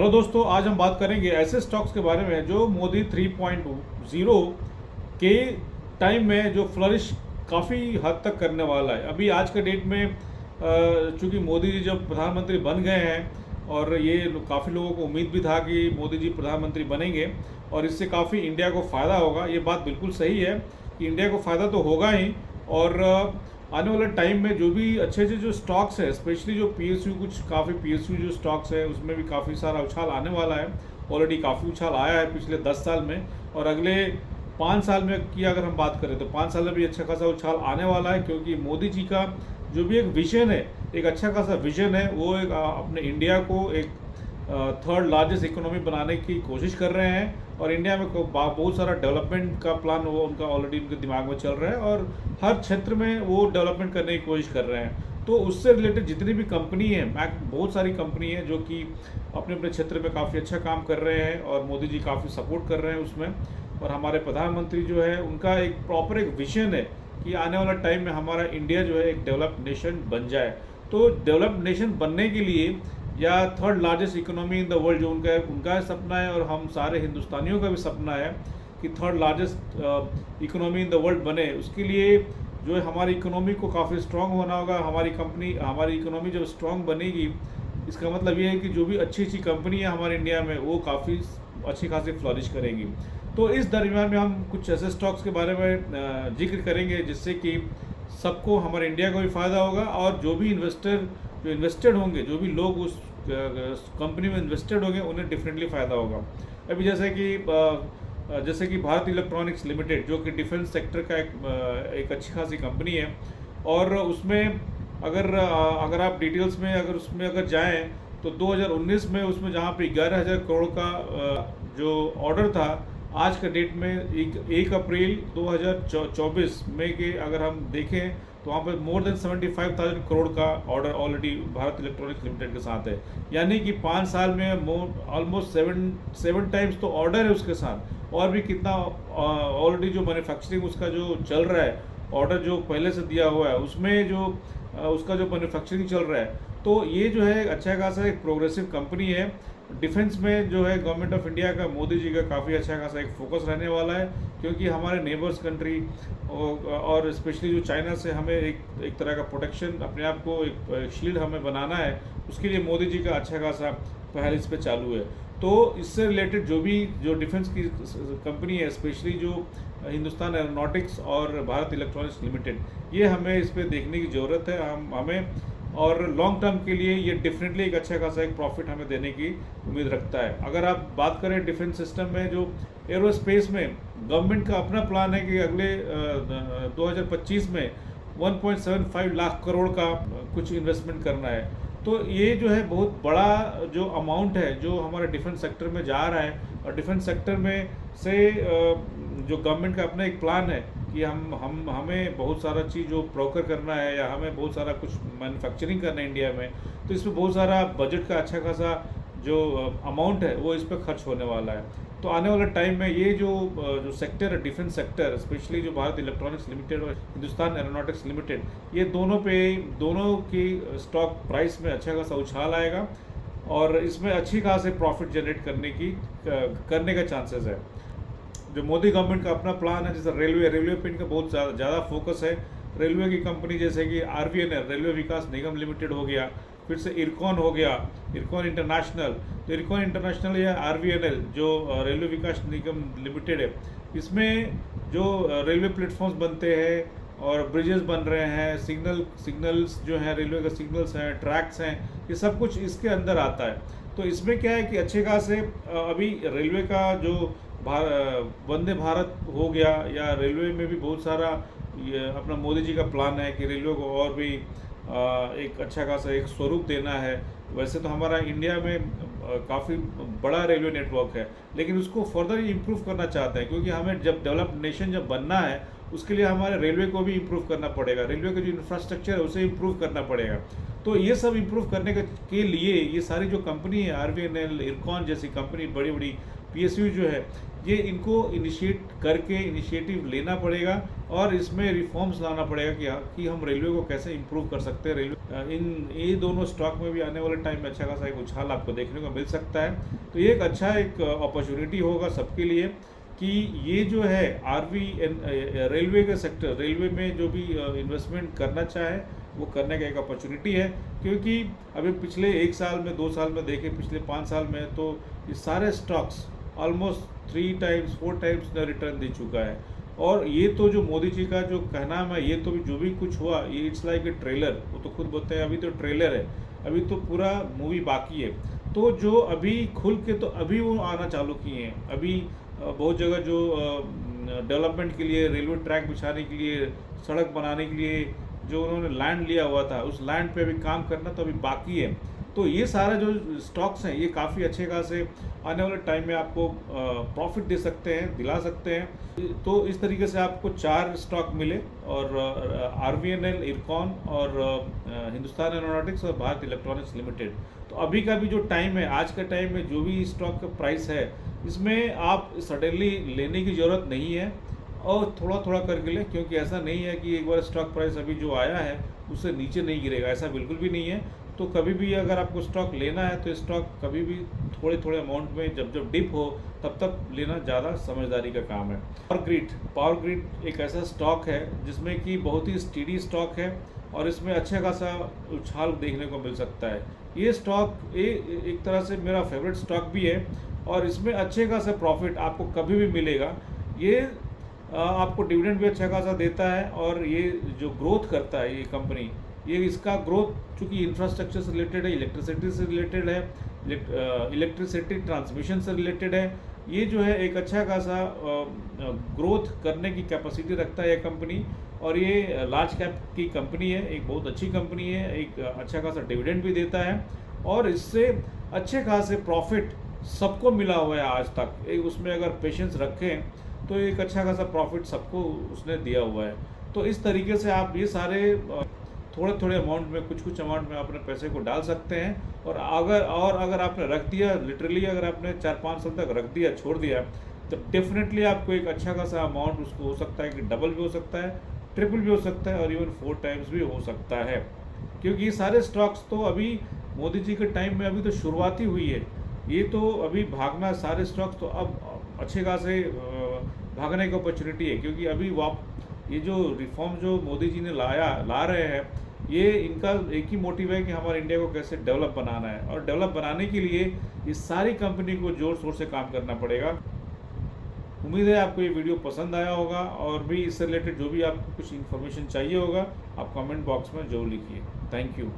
Hello दोस्तों, आज हम बात करेंगे ऐसे स्टॉक्स के बारे में जो मोदी 3.0 के टाइम में जो फ्लरिश काफ़ी हद तक करने वाला है। अभी आज के डेट में चूंकि मोदी जी जब प्रधानमंत्री बन गए हैं और ये काफ़ी लोगों को उम्मीद भी था कि मोदी जी प्रधानमंत्री बनेंगे और इससे काफ़ी इंडिया को फ़ायदा होगा। ये बात बिल्कुल सही है कि इंडिया को फ़ायदा तो होगा ही, और आने वाले टाइम में जो भी अच्छे अच्छे जो स्टॉक्स है, स्पेशली जो पीएसयू, कुछ काफ़ी पीएसयू जो स्टॉक्स है उसमें भी काफ़ी सारा उछाल आने वाला है। ऑलरेडी काफ़ी उछाल आया है पिछले 10 साल में, और अगले 5 साल में की अगर हम बात करें तो 5 साल में भी अच्छा खासा उछाल आने वाला है, क्योंकि मोदी जी का जो भी एक विजन है, एक अच्छा खासा विजन है, वो एक अपने इंडिया को एक थर्ड लार्जेस्ट इकोनॉमी बनाने की कोशिश कर रहे हैं। और इंडिया में बहुत सारा डेवलपमेंट का प्लान वो उनका ऑलरेडी उनके दिमाग में चल रहा है, और हर क्षेत्र में वो डेवलपमेंट करने की कोशिश कर रहे हैं। तो उससे रिलेटेड जितनी भी कंपनी है, बहुत सारी कंपनी है जो कि अपने अपने क्षेत्र में काफ़ी अच्छा काम कर रहे हैं और मोदी जी काफ़ी सपोर्ट कर रहे हैं उसमें। और हमारे प्रधानमंत्री जो है उनका एक प्रॉपर एक विजन है कि आने वाला टाइम में हमारा इंडिया जो है एक डेवलप्ड नेशन बन जाए। तो डेवलप्ड नेशन बनने के लिए या third largest economy in the world जो उनका सपना है, और हम सारे हिंदुस्तानियों का भी सपना है कि third largest economy in the world बने। उसके लिए जो है हमारी इकोनॉमी को काफ़ी स्ट्रांग होना होगा। हमारी इकोनॉमी जब स्ट्रांग बनेगी, इसका मतलब ये है कि जो भी अच्छी अच्छी कंपनी है हमारे इंडिया में वो काफ़ी अच्छी खासी फ्लरिश करेंगी। तो इस दरमियान में हम कुछ ऐसे स्टॉक्स के बारे में जिक्र करेंगे जिससे कि सबको, हमारे इंडिया को भी फ़ायदा होगा, और जो भी इन्वेस्टेड होंगे, जो भी लोग उस कंपनी में इन्वेस्टेड होंगे, उन्हें डेफिनेटली फ़ायदा होगा। अभी जैसे कि भारत इलेक्ट्रॉनिक्स लिमिटेड, जो कि डिफेंस सेक्टर का एक अच्छी खासी कंपनी है, और उसमें अगर आप डिटेल्स में अगर जाएं तो 2019 में उसमें जहां पे 11,000 करोड़ का जो ऑर्डर था, आज के डेट में 1 अप्रैल 2024 में के अगर हम देखें तो वहाँ पर मोर देन 75,000 करोड़ का order already Bharat electronics limited के साथ है। यानी कि 5 साल में ऑलमोस्ट 7 टाइम्स तो ऑर्डर है उसके साथ, और भी कितना ऑलरेडी जो मैन्युफैक्चरिंग उसका जो चल रहा है, ऑर्डर जो पहले से दिया हुआ है उसमें जो उसका जो मैन्युफैक्चरिंग चल रहा है। तो ये जो है अच्छा खासा एक प्रोग्रेसिव कंपनी है। डिफेंस में जो है गवर्नमेंट ऑफ इंडिया का, मोदी जी का काफ़ी अच्छा खासा एक फोकस रहने वाला है, क्योंकि हमारे नेबर्स कंट्री और स्पेशली जो चाइना से हमें एक तरह का प्रोटेक्शन, अपने आप को एक शील्ड हमें बनाना है, उसके लिए मोदी जी का अच्छा खासा पहल इस पर चालू है। तो इससे रिलेटेड जो डिफेंस की कंपनी है, स्पेशली जो हिंदुस्तान एरोनॉटिक्स और भारत इलेक्ट्रॉनिक्स लिमिटेड, ये हमें इस पर देखने की ज़रूरत है हमें, और लॉन्ग टर्म के लिए ये डेफिनेटली एक अच्छा खासा एक प्रॉफिट हमें देने की उम्मीद रखता है। अगर आप बात करें डिफेंस सिस्टम में, जो एरोस्पेस में गवर्नमेंट का अपना प्लान है कि अगले 2025 में 1.75 लाख करोड़ का कुछ इन्वेस्टमेंट करना है। तो ये जो है बहुत बड़ा जो अमाउंट है जो हमारे डिफेंस सेक्टर में जा रहा है, और डिफेंस सेक्टर में से जो गवर्नमेंट का अपना एक प्लान है कि हमें बहुत सारा चीज़ जो प्रोकर करना है, या हमें बहुत सारा कुछ मैन्युफैक्चरिंग करना है इंडिया में, तो इसमें बहुत सारा बजट का अच्छा खासा जो अमाउंट है वो इस पर खर्च होने वाला है। तो आने वाले टाइम में ये जो सेक्टर है, डिफेंस सेक्टर, स्पेशली जो भारत इलेक्ट्रॉनिक्स लिमिटेड और हिंदुस्तान एरोनॉटिक्स लिमिटेड, ये दोनों की स्टॉक प्राइस में अच्छा खासा उछाल आएगा, और इसमें अच्छी खासी प्रॉफिट जनरेट करने का चांसेस है। जो मोदी गवर्नमेंट का अपना प्लान है, जैसे रेलवे पे इनका बहुत ज़्यादा फोकस है। रेलवे की कंपनी जैसे कि RVNL, रेलवे विकास निगम लिमिटेड हो गया, फिर से इरकॉन हो गया, इरकॉन इंटरनेशनल। तो इरकॉन इंटरनेशनल या RVNL जो रेलवे विकास निगम लिमिटेड है, इसमें जो रेलवे प्लेटफॉर्म्स बनते हैं और ब्रिजेस बन रहे हैं, सिग्नल्स जो हैं, रेलवे का सिग्नल्स हैं, ट्रैक्स हैं, ये सब कुछ इसके अंदर आता है। तो इसमें क्या है कि अच्छे खासे अभी रेलवे का जो वंदे भारत हो गया, या रेलवे में भी बहुत सारा अपना मोदी जी का प्लान है कि रेलवे को और भी एक अच्छा खासा एक स्वरूप देना है। वैसे तो हमारा इंडिया में काफ़ी बड़ा रेलवे नेटवर्क है, लेकिन उसको फर्दर इम्प्रूव करना चाहते हैं, क्योंकि हमें जब डेवलप्ड नेशन जब बनना है, उसके लिए हमारे रेलवे को भी इम्प्रूव करना पड़ेगा, रेलवे का जो इंफ्रास्ट्रक्चर है उसे इम्प्रूव करना पड़ेगा। तो ये सब इम्प्रूव करने के लिए ये सारी जो कंपनी है, RVNL, इरकॉन जैसी कंपनी, बड़ी बड़ी PSU जो है, ये इनको इनिशिएटिव लेना पड़ेगा और इसमें रिफॉर्म्स लाना पड़ेगा कि हम रेलवे को कैसे इम्प्रूव कर सकते हैं। रेलवे ये दोनों स्टॉक में भी आने वाले टाइम में अच्छा खासा एक उछाल आपको देखने को मिल सकता है। तो ये एक अच्छा एक अपॉर्चुनिटी होगा सबके लिए कि ये जो है रेलवे के सेक्टर, रेलवे में जो भी इन्वेस्टमेंट करना चाहे वो करने का एक अपॉर्चुनिटी है। क्योंकि अभी पिछले 1 साल में, 2 साल में देखें, पिछले 5 साल में तो ये सारे stocks almost 3 times 4 times return दे चुका है। और ये तो जो मोदी जी का जो कहना है, ये तो जो भी कुछ हुआ ये इट्स लाइक ए ट्रेलर। वो तो खुद बोलते हैं अभी तो ट्रेलर है, अभी तो पूरा मूवी बाकी है। तो जो अभी खुल के तो अभी वो आना चालू किए हैं। अभी बहुत जगह जो डेवलपमेंट के लिए, रेलवे ट्रैक बिछाने के लिए, सड़क बनाने के लिए जो उन्होंने लैंड लिया हुआ था, उस लैंड पे अभी काम करना तो अभी बाकी है। तो ये सारे जो स्टॉक्स हैं ये काफ़ी अच्छे खासे आने वाले टाइम में आपको प्रॉफिट दे सकते हैं, दिला सकते हैं। तो इस तरीके से आपको 4 स्टॉक मिले, और RVNL, इरकॉन और हिंदुस्तान एरोनॉटिक्स और भारत इलेक्ट्रॉनिक्स लिमिटेड। तो अभी का भी जो टाइम है, आज का टाइम में जो भी स्टॉक का प्राइस है, इसमें आप सडनली लेने की ज़रूरत नहीं है और थोड़ा थोड़ा करके लें। क्योंकि ऐसा नहीं है कि एक बार स्टॉक प्राइस अभी जो आया है उससे नीचे नहीं गिरेगा, ऐसा बिल्कुल भी नहीं है। तो कभी भी अगर आपको स्टॉक लेना है तो स्टॉक कभी भी थोड़े थोड़े अमाउंट में जब डिप हो तब लेना ज़्यादा समझदारी का काम है। पावर ग्रिड एक ऐसा स्टॉक है जिसमें कि बहुत ही स्टीडी स्टॉक है और इसमें अच्छा खासा उछाल देखने को मिल सकता है। ये स्टॉक एक तरह से मेरा फेवरेट स्टॉक भी है और इसमें अच्छे खासा प्रॉफिट आपको कभी भी मिलेगा। ये आपको डिविडेंड भी अच्छा खासा देता है और ये जो ग्रोथ करता है ये कंपनी, ये इसका ग्रोथ चूँकि इंफ्रास्ट्रक्चर से रिलेटेड है, इलेक्ट्रिसिटी से रिलेटेड है, इलेक्ट्रिसिटी ट्रांसमिशन से रिलेटेड है, ये जो है एक अच्छा खासा ग्रोथ करने की कैपेसिटी रखता है ये कंपनी। और ये लार्ज कैप की कंपनी है, एक बहुत अच्छी कंपनी है, एक अच्छा खासा डिविडेंड भी देता है और इससे अच्छे खासे प्रॉफिट सबको मिला हुआ है आज तक। उसमें अगर पेशेंस रखें तो एक अच्छा खासा प्रॉफिट सबको उसने दिया हुआ है। तो इस तरीके से आप ये सारे थोड़े थोड़े अमाउंट में, कुछ अमाउंट में अपने पैसे को डाल सकते हैं। और अगर आपने रख दिया, लिटरली अगर आपने 4-5 साल तक रख दिया, छोड़ दिया, तो डेफिनेटली आपको एक अच्छा खासा अमाउंट उसको हो सकता है कि डबल भी हो सकता है, ट्रिपल भी हो सकता है और इवन 4 टाइम्स भी हो सकता है। क्योंकि ये सारे स्टॉक्स तो अभी मोदी जी के टाइम में अभी तो शुरुआती हुई है। ये तो अभी भागना, सारे स्टॉक्स तो अब अच्छे खासे भागने की अपॉर्चुनिटी है। क्योंकि अभी ये जो रिफॉर्म जो मोदी जी ने ला रहे हैं, ये इनका एक ही मोटिव है कि हमारे इंडिया को कैसे डेवलप बनाना है। और डेवलप बनाने के लिए ये सारी कंपनी को जोर शोर से काम करना पड़ेगा। उम्मीद है आपको ये वीडियो पसंद आया होगा और भी इससे रिलेटेड जो भी आपको कुछ इन्फॉर्मेशन चाहिए होगा आप कमेंट बॉक्स में जरूर लिखिए। Thank you.